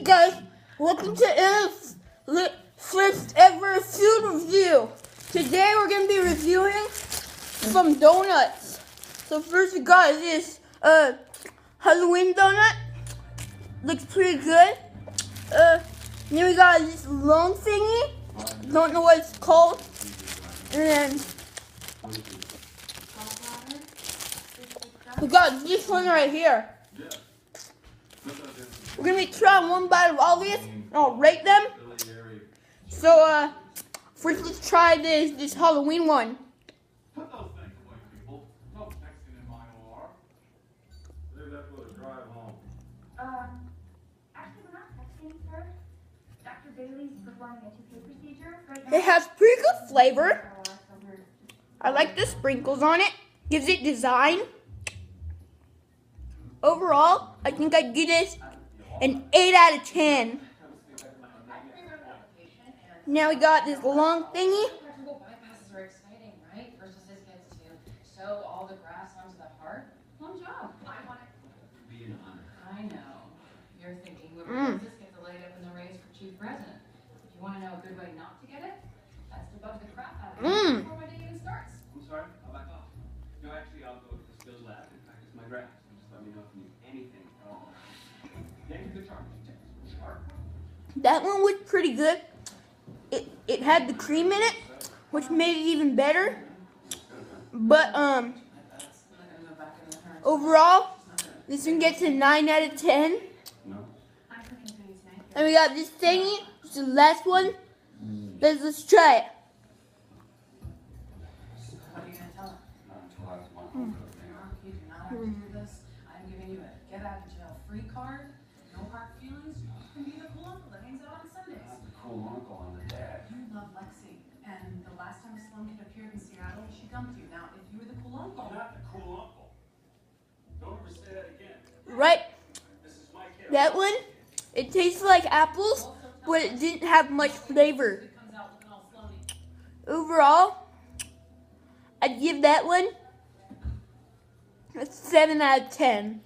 Hey guys, welcome to Anna's first ever food review. Today we're going to be reviewing some donuts. So first we got this Halloween donut. Looks pretty good. Then we got this long thingy. Don't know what it's called. And then we got this one right here. We're going to be trying one bite of all these, and I'll rate them. So, first let's try this Halloween one. Put those things away, people. No texting in my OR. Maybe that's what a drive home. Actually, we're not texting, sir. Dr. Bailey's performing a toothpaste procedure right now. It has pretty good flavor. I like the sprinkles on it. Gives it design. Overall, I think I'd give this an 8 out of 10. Now we got this long thingy. Practical bypasses are exciting, right? First assist gets to sew all the grass onto the heart. One job. I want it. Be an honor. I know. You're thinking, would first assist get to light up in the race for chief president? If you want to know a good way not to get it, that's to bug the crap out of it before my day even starts. I'm sorry, I'll back off. No, actually, I'll go to the skills lab and practice my drafts. So just let me know if you need anything at all. Thank you, good charge. That one was pretty good. It had the cream in it, which made it even better. But overall, this one gets a 9 out of 10. And we got this thingy, which is the last one. Let's try it. What are you going to tell him? You do not have to do this. I'm giving you a get out of jail free card. No hard feelings. You can be the cool uncle that hangs out on Sundays. I'm the cool uncle, I'm the dad. You love Lexi, and the last time a slum kid appeared in Seattle, she dumped you. Now, if you were the cool uncle, I'm not the cool uncle. Don't ever say that again. Right, This is my kid. that one, it tastes like apples, but it didn't have much flavor. it comes out looking all slony. Overall, I'd give that one a 7 out of 10.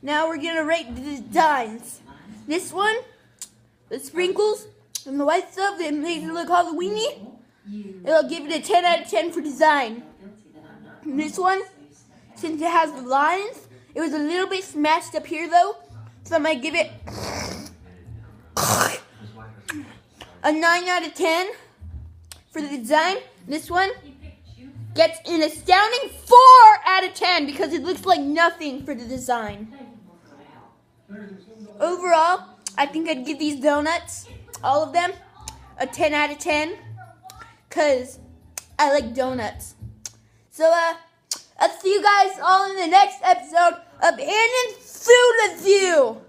Now we're going to rate the designs. This one, the sprinkles and the white stuff that makes it look Halloweeny, it'll give it a 10 out of 10 for design. And this one, since it has the lines, it was a little bit smashed up here though, so I might give it a 9 out of 10 for the design. This one gets an astounding 4 out of 10 because it looks like nothing for the design. Overall, I think I'd give these donuts, all of them, a 10 out of 10 because I like donuts. So, I'll see you guys all in the next episode of Anddon Food Review.